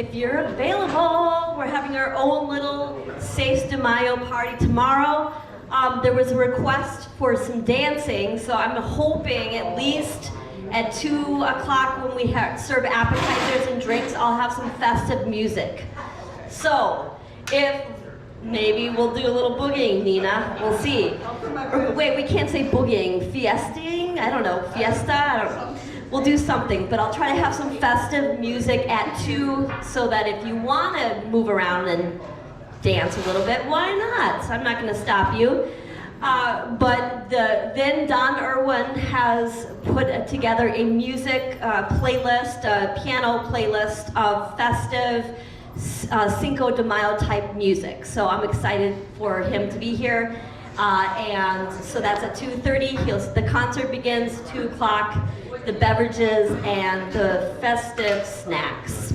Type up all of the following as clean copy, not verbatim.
if you're available, we're having our own little 6 de Mayo party tomorrow. There was a request for some dancing, so I'm hoping at least at 2 o'clock when we serve appetizers and drinks, I'll have some festive music. So, if maybe we'll do a little boogieing, Nina. We'll see. Or, wait, we can't say boogieing. Fiesting? I don't know. Fiesta? I don't know. We'll do something, but I'll try to have some festive music at 2 so that if you want to move around and dance a little bit, why not? I'm not going to stop you. But then Don Irwin has put together a music playlist, a piano playlist of festive Cinco de Mayo type music. So I'm excited for him to be here. And so that's at 2:30. The concert begins 2 o'clock. The beverages and the festive snacks.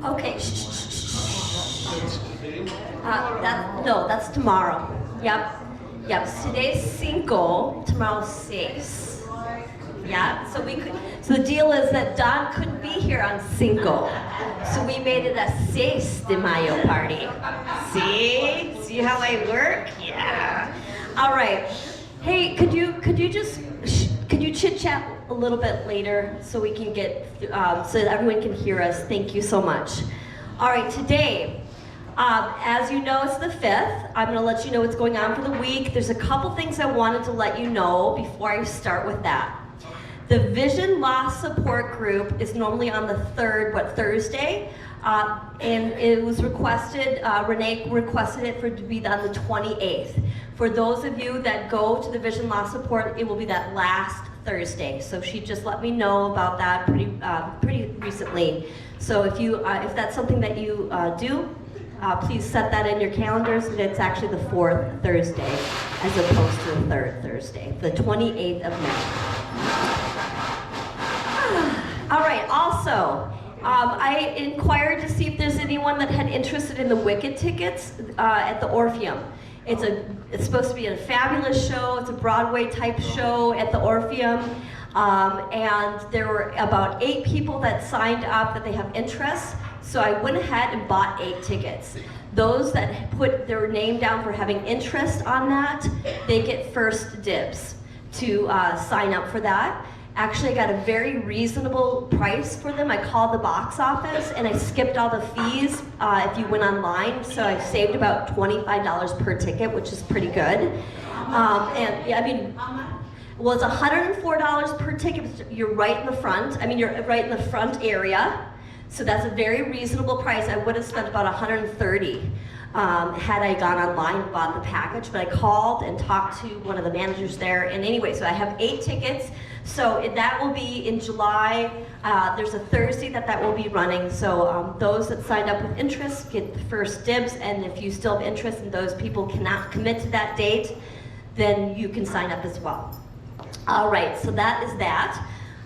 Okay. No, that's tomorrow. Yep. Today's Cinco, tomorrow's 6. Yeah. So the deal is that Don couldn't be here on Cinco, so we made it a 6 de Mayo party. See how I work? Yeah. All right. Hey, could you chit chat a little bit later so we can get so that everyone can hear us? Thank you so much. All right, today, as you know, it's the 5th. I'm going to let you know what's going on for the week. There's a couple things I wanted to let you know before I start with that. The Vision Loss Support Group is normally on the Thursday, and it was requested. Renee requested it to be on the 28th. For those of you that go to the Vision Loss Support, it will be that last Thursday. So she just let me know about that pretty recently. So if that's something that you do, please set that in your calendars. It's actually the 4th Thursday as opposed to the 3rd Thursday, the 28th of May. All right, also, I inquired to see if there's anyone that had interested in the Wicked tickets at the Orpheum. It's supposed to be a fabulous show. It's a Broadway type show at the Orpheum. And there were about 8 people that signed up that they have interest. So I went ahead and bought 8 tickets. Those that put their name down for having interest on that, they get first dibs to sign up for that. Actually, I got a very reasonable price for them. I called the box office and I skipped all the fees if you went online. So I saved about $25 per ticket, which is pretty good. And yeah, I mean, well, it's $104 per ticket. You're right in the front. I mean, you're right in the front area. So that's a very reasonable price. I would have spent about $130 had I gone online and bought the package, but I called and talked to one of the managers there. And anyway, so I have 8 tickets. So that will be in July. There's a Thursday that will be running. So those that signed up with interest get the first dibs. And if you still have interest and those people cannot commit to that date, then you can sign up as well. All right, so that is that.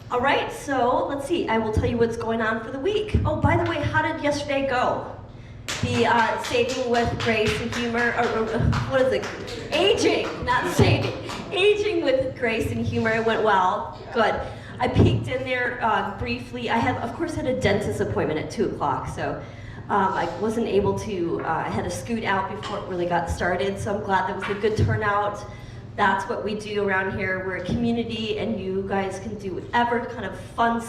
All right, so let's see. I will tell you what's going on for the week. Oh, by the way, how did yesterday go? The Saving with Grace and Humor, or what is it? Aging, not saving. Aging with Grace and Humor, it went well. Good. I peeked in there briefly. I of course, had a dentist appointment at 2 o'clock, so I wasn't able to, I had to scoot out before it really got started, so I'm glad that was a good turnout. That's what we do around here. We're a community, and you guys can do whatever kind of fun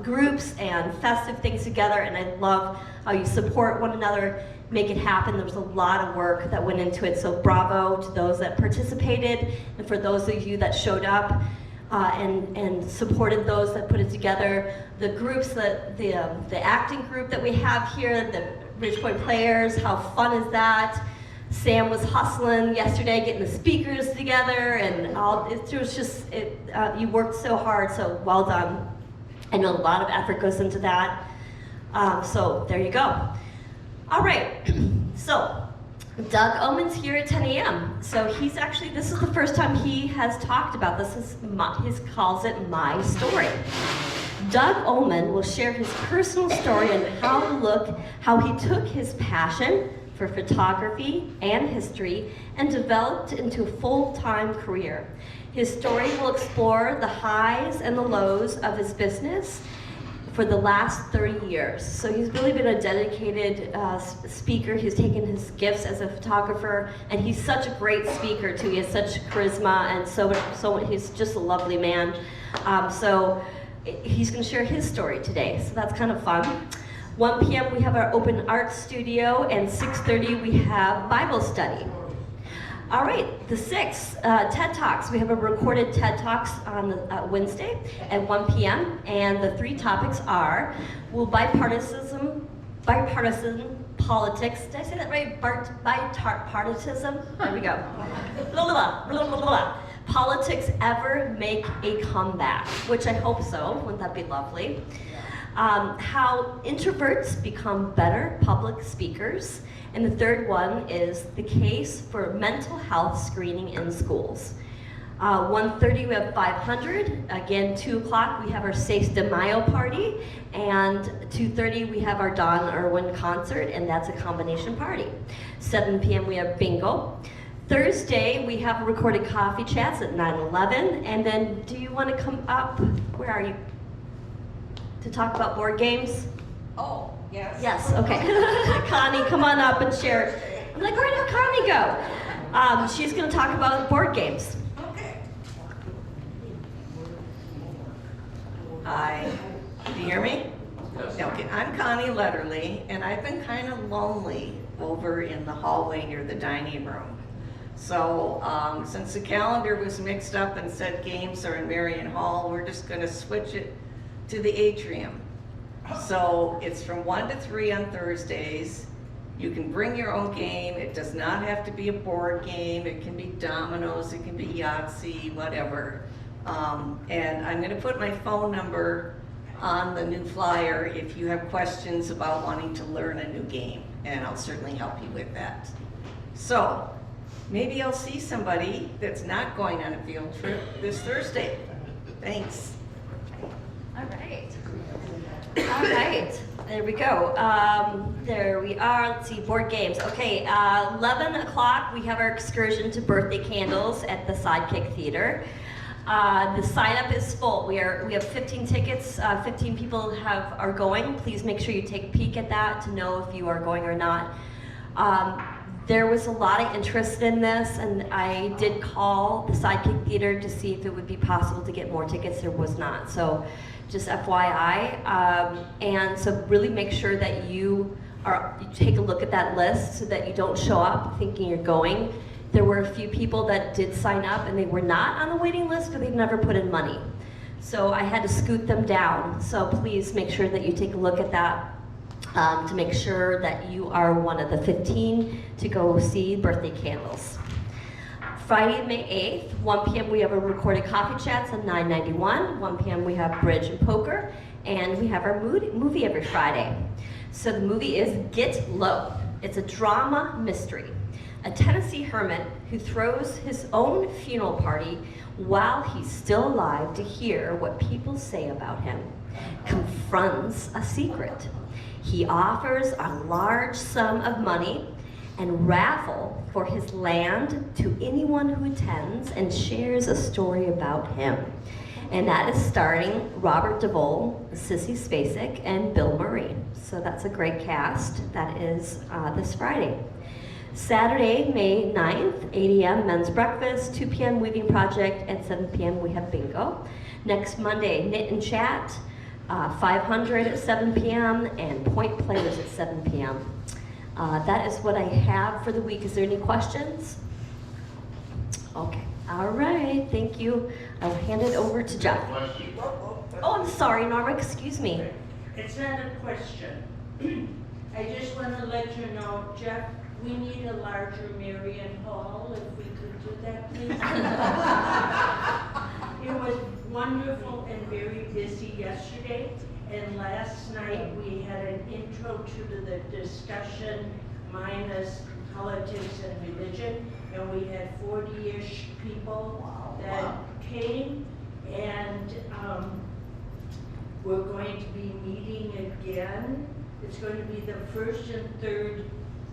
groups and festive things together, and I love how you support one another, make it happen. There was a lot of work that went into it, so bravo to those that participated, and for those of you that showed up and supported those that put it together. The groups, the acting group that we have here, the Ridgepoint Players, how fun is that? Sam was hustling yesterday, getting the speakers together, and it was just, you worked so hard, so well done. I know a lot of effort goes into that. So there you go. All right, so Doug Omen's here at 10 a.m. So he's actually, this is the first time he has talked about this. He calls it My Story. Doug Omen will share his personal story on how he took his passion for photography and history and developed into a full-time career. His story will explore the highs and the lows of his business for the last 30 years. So he's really been a dedicated speaker. He's taken his gifts as a photographer, and he's such a great speaker too. He has such charisma, and so he's just a lovely man. So he's going to share his story today, so that's kind of fun. 1 p.m. we have our open art studio, and 6:30 we have Bible study. All right, the 6th, TED Talks. We have a recorded TED Talks on Wednesday at 1 p.m. And the 3 topics are, will bipartisan politics, did I say that right? Bipartisan? There we go. Blah, blah, blah, blah, blah. Politics ever make a comeback? Which I hope so, wouldn't that be lovely? How introverts become better public speakers. And the 3rd one is the case for mental health screening in schools. 1:30 we have 500. Again, 2 o'clock we have our 6 de Mayo party. And 2:30 we have our Don Irwin concert, and that's a combination party. 7 p.m. we have bingo. Thursday we have recorded coffee chats at 9:11. And then do you want to come up? Where are you? To talk about board games? Oh, yes. Yes, okay. Connie, come on up and share. I'm like, where did Connie go? She's going to talk about board games. Okay. Hi. Do you hear me? Yes. Okay, I'm Connie Letterly, and I've been kind of lonely over in the hallway near the dining room. So since the calendar was mixed up and said games are in Marion Hall, we're just going to switch it to the atrium. So it's from 1 to 3 on Thursdays. You can bring your own game. It does not have to be a board game. It can be dominoes, it can be Yahtzee, whatever. And I'm gonna put my phone number on the new flyer if you have questions about wanting to learn a new game, and I'll certainly help you with that. So maybe I'll see somebody that's not going on a field trip this Thursday. Thanks. All right. All right. There we go. There we are. Let's see, board games. Okay, 11 o'clock, we have our excursion to Birthday Candles at the Sidekick Theater. The sign-up is full. We have 15 tickets. 15 people are going. Please make sure you take a peek at that to know if you are going or not. There was a lot of interest in this, and I did call the Sidekick Theater to see if it would be possible to get more tickets. There was not. So just FYI, and so really make sure that you take a look at that list so that you don't show up thinking you're going. There were a few people that did sign up and they were not on the waiting list, but they've never put in money. So I had to scoot them down. So please make sure that you take a look at that to make sure that you are one of the 15 to go see Birthday Candles. Friday, May 8th, 1 p.m. we have a recorded coffee chats on 991. 1 p.m. we have bridge and poker, and we have our movie every Friday. So the movie is Get Low. It's a drama mystery. A Tennessee hermit who throws his own funeral party while he's still alive to hear what people say about him confronts a secret. He offers a large sum of money and raffle for his land to anyone who attends and shares a story about him. And that is starring Robert Duvall, Sissy Spacek, and Bill Murray. So that's a great cast. That is this Friday. Saturday, May 9th, 8 a.m. men's breakfast, 2 p.m. weaving project, and 7 p.m. we have bingo. Next Monday, knit and chat, 500 at 7 p.m. and point players at 7 p.m. That is what I have for the week. Is there any questions? Okay. All right. Thank you. I will hand it over to Jeff. Oh, I'm sorry, Norma. Excuse me. It's not a question. I just want to let you know, Jeff, we need a larger Marion Hall, if we could do that, please. It was wonderful and very busy yesterday, and last night we had an intro to the discussion minus politics and religion, and we had 40-ish people that came, and we're going to be meeting again. It's going to be the first and third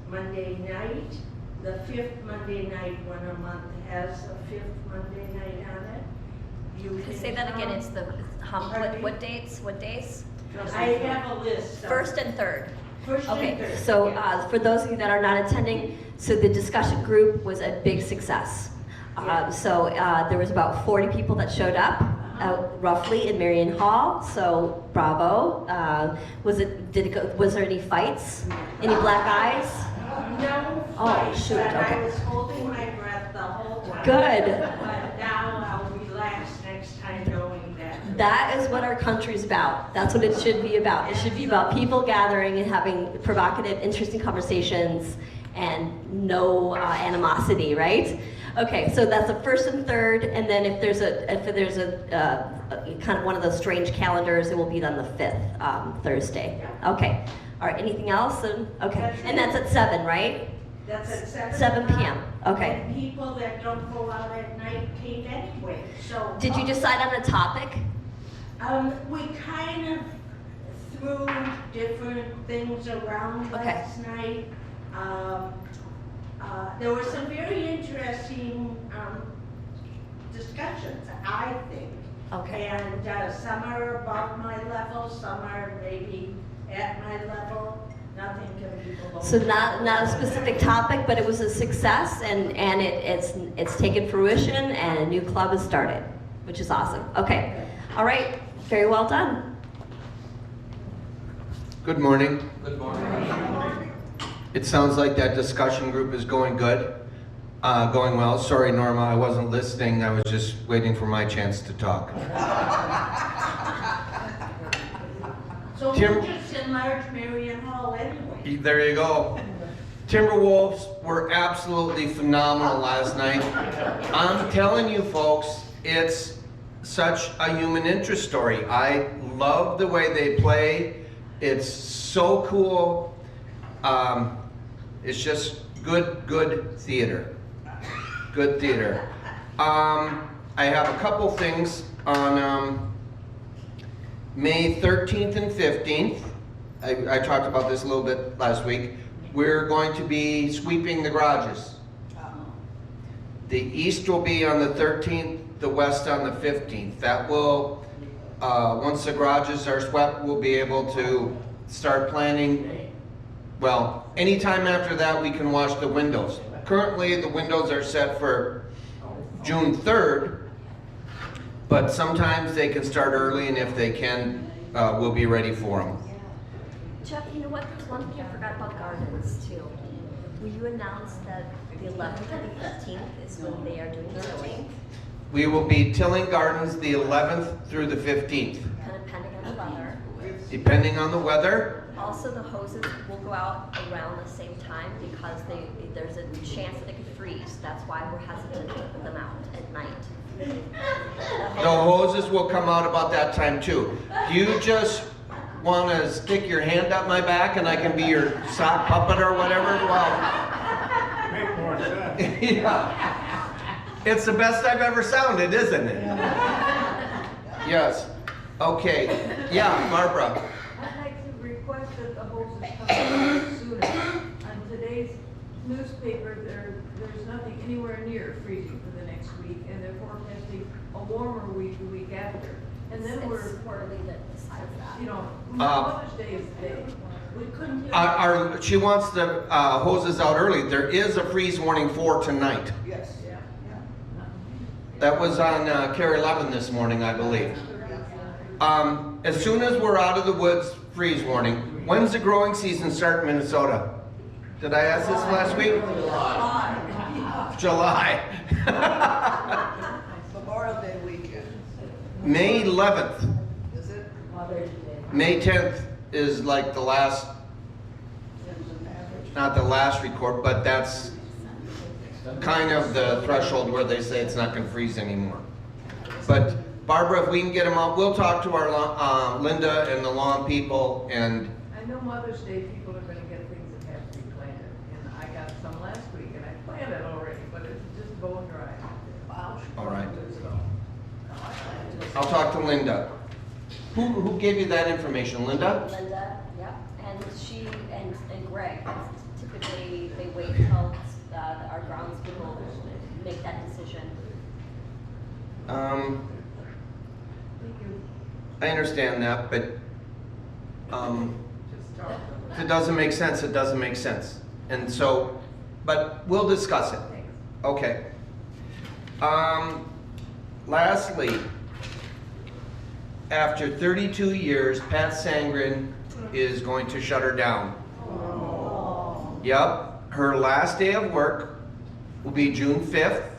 Monday night. The fifth Monday night, when a month has a fifth Monday night on it. You can Say that again. It's the Pardon me? what dates? What days? I have a list. First and third. First and Okay, third. so yes. for those of you that are not attending, so the discussion group was a big success. There was about 40 people that showed up, roughly in Marion Hall. So bravo. Was there any fights? Any black eyes? No Oh, fight, shoot, but okay. I was holding my breath the whole time. Good. But now I'll relax next time knowing that. That is what our country's about. That's what it should be about. It should be about people gathering and having provocative, interesting conversations and no animosity, right? Okay, so that's the first and third, and then if there's a kind of one of those strange calendars, it will be on the 5th, Thursday. Okay. All right, anything else? Okay, and that's at 7, right? That's at 7 p.m. Okay. And people that don't go out at night came anyway, so. Did you decide on a topic? We kind of threw different things around Okay. last night. There were some very interesting discussions, I think. Okay. And some are above my level, some are maybe at my level. Nothing can be below. So not a specific topic, but it was a success, and it's taken fruition, and a new club has started, which is awesome. Okay. All right. Very well done. Good morning. Good morning. It sounds like that discussion group is going good, going well. Sorry, Norma, I wasn't listening. I was just waiting for my chance to talk. So Tim- we'll just enlarge Marion Hall anyway. There you go. Timberwolves were absolutely phenomenal last night. I'm telling you folks, it's such a human interest story. I love the way they play. It's so cool. It's just good theater. Good theater. I have a couple things on May 13th and 15th. I talked about this a little bit last week. We're going to be sweeping the garages. The east will be on the 13th, the west on the 15th. That will, once the garages are swept, we'll be able to start planning. Well, anytime after that, we can wash the windows. Currently, the windows are set for June 3rd, but sometimes they can start early, and if they can, we'll be ready for them. Jeff, you know what? There's one thing I forgot about gardens too. Will you announce that the 11th and the 15th is when they are doing tilling? We will be tilling gardens the 11th through the 15th, Kind of depending on the weather. depending on the weather. Also, the hoses will go out around the same time because there's a chance that they could freeze. That's why we're hesitant to put them out at night. The hoses will come out about that time too. You just want to stick your hand up my back and I can be your sock puppet or whatever? Well, Make more sense. yeah. It's the best I've ever sounded, isn't it? Yes. Okay. Yeah, Barbara. I'd like to request that the hoses come out sooner. On today's newspaper, there's nothing anywhere near freezing for the next week, and they're forecasting a warmer week the week after. And then we're, Quarterly that decides that. you know, Mother's Day is the day. We couldn't do She wants the hoses out early. There is a freeze warning for tonight. Yes. Yeah. That was on Care 11 this morning, I believe. As soon as we're out of the woods, freeze warning. When's the growing season start in Minnesota? Did I ask this last week? July. Memorial Day weekend, May 11th. is it? May 10th is like the last, not the last record, but that's kind of the threshold where they say it's not going to freeze anymore. But Barbara, if we can get them out, we'll talk to our Linda and the lawn people, and I know Mother's Day people are gonna get things that have to be planted, and I got some last week, and I planted already, but it's just bone dry. all right. I'll talk to Linda. Who gave you that information, Linda? Linda, yep, and she and Greg, typically they wait till our grounds people make that decision. Thank you. I understand that, but If it doesn't make sense, it doesn't make sense. And so, but we'll discuss it. Okay. Lastly, after 32 years, Pat Sangren is going to shut her down. Yep, her last day of work will be June 5th.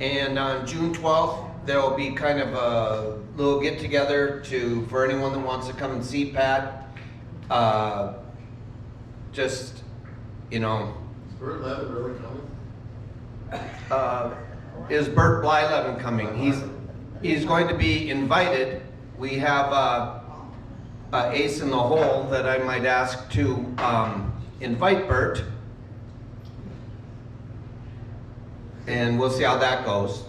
And on June 12th, there'll be kind of a little get together for anyone that wants to come and see Pat. Just, you know. Is Bert Levin really coming? Is Bert Blyleven coming? He's going to be invited. We have a ace in the hole that I might ask to invite Bert. And we'll see how that goes.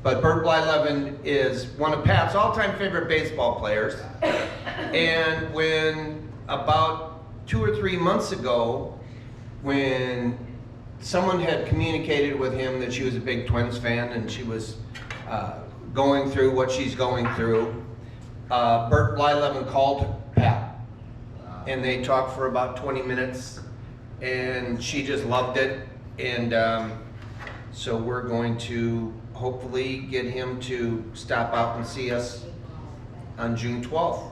But Bert Blyleven is one of Pat's all-time favorite baseball players. And when about 2 or 3 months ago, when someone had communicated with him that she was a big Twins fan and she was going through what she's going through, Bert Blyleven called Pat. And they talked for about 20 minutes and she just loved it. And so we're going to hopefully get him to stop out and see us on June 12th.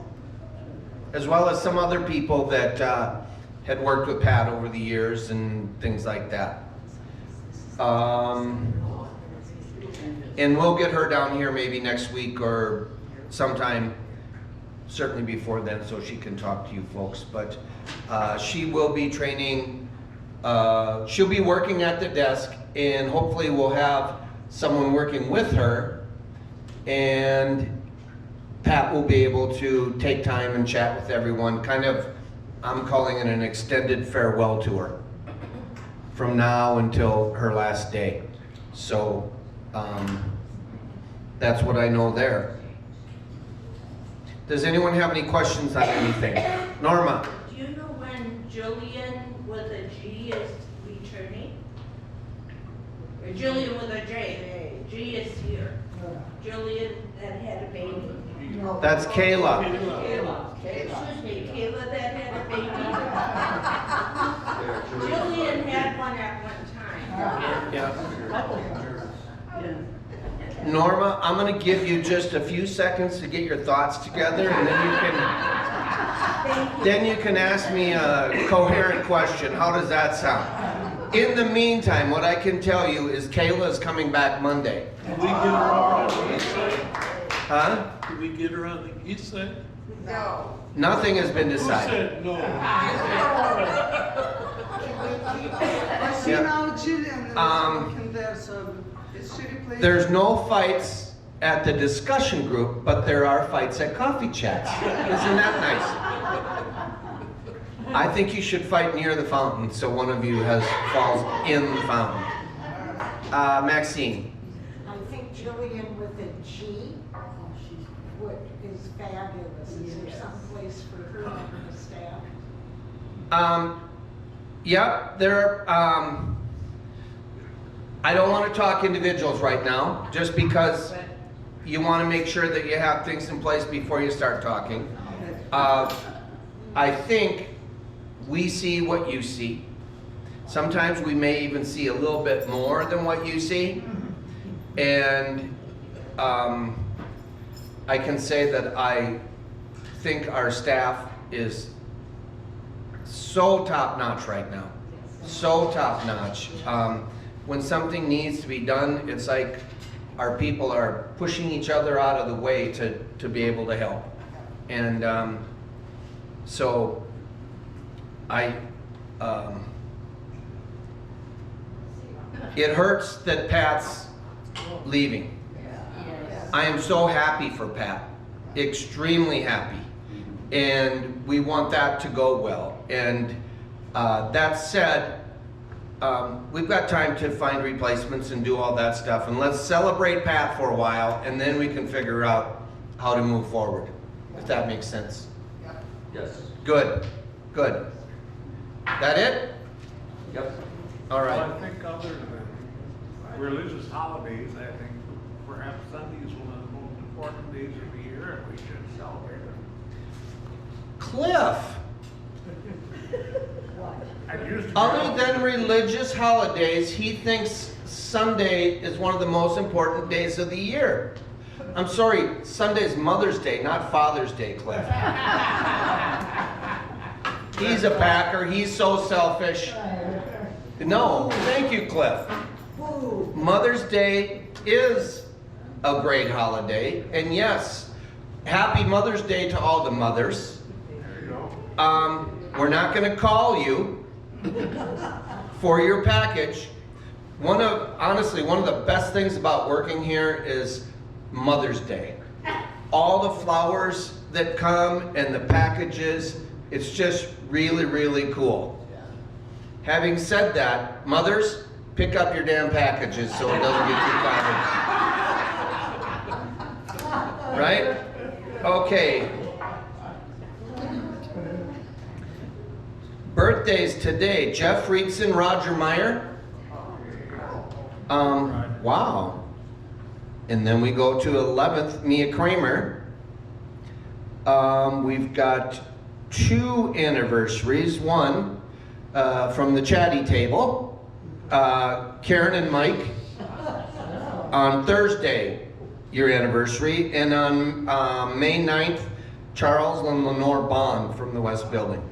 As well as some other people that had worked with Pat over the years and things like that. And we'll get her down here maybe next week or sometime, certainly before then, so she can talk to you folks. But she will be training, she'll be working at the desk, and hopefully we'll have someone working with her, and Pat will be able to take time and chat with everyone. Kind of, I'm calling it an extended farewell tour from now until her last day. So that's what I know there. Does anyone have any questions on anything? Norma? Do you know when Jillian with a G is returning? Or Jillian with a J? G is here. Jillian that had a baby. That's Kayla. Excuse me, Kayla that had a baby. Jillian had one at one time. Yeah. Norma, I'm going to give you just a few seconds to get your thoughts together, and then you can ask me a coherent question. How does that sound? In the meantime, what I can tell you is Kayla is coming back Monday. Did we get her on the east side? Huh? Did we get her on the east side? No. Nothing has been Who decided. said no? There's no fights at the discussion group, but there are fights at Coffee Chats. Isn't that nice? I think you should fight near the fountain so one of you falls in the fountain. Maxine. I think Jillian with a G is fabulous. Is there some place for her on the staff? Yep, I don't want to talk individuals right now, just because you want to make sure that you have things in place before you start talking. I think we see what you see. Sometimes we may even see a little bit more than what you see. And I can say that I think our staff is so top-notch right now. So top-notch. When something needs to be done, it's like our people are pushing each other out of the way to be able to help. And so it hurts that Pat's leaving. I am so happy for Pat, extremely happy. And we want that to go well. And that said, we've got time to find replacements and do all that stuff. And let's celebrate Pat for a while, and then we can figure out how to move forward, if that makes sense. Yes. Good, good. That it? Yep. All right. Well, I think other than religious holidays, I think perhaps Sunday is one of the most important days of the year, and we should celebrate it. Cliff, I used to. other than religious holidays, he thinks Sunday is one of the most important days of the year. I'm sorry, Sunday's Mother's Day, not Father's Day, Cliff. He's a Packer, he's so selfish. No, thank you, Cliff. Mother's Day is a great holiday, and yes, happy Mother's Day to all the mothers. There you go. We're not gonna call you for your package. Honestly, one of the best things about working here is Mother's Day. All the flowers that come and the packages, it's just really, really cool. Having said that, mothers, pick up your damn packages so it doesn't get too crowded. Right? Okay. Birthdays today, Jeff Friedson, Roger Meyer. Wow. And then we go to 11th, Mia Kramer. We've got 2 anniversaries. One from the chatty table, Karen and Mike. On Thursday, your anniversary. And on May 9th, Charles and Lenore Bond from the West Building.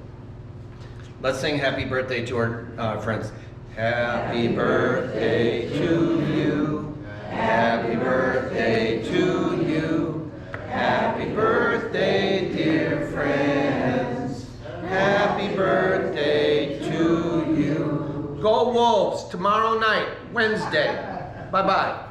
Let's sing happy birthday to our friends. Happy birthday to you. Happy birthday to you. Happy birthday, dear friends. Happy birthday to you. Go Wolves tomorrow night, Wednesday. Bye-bye.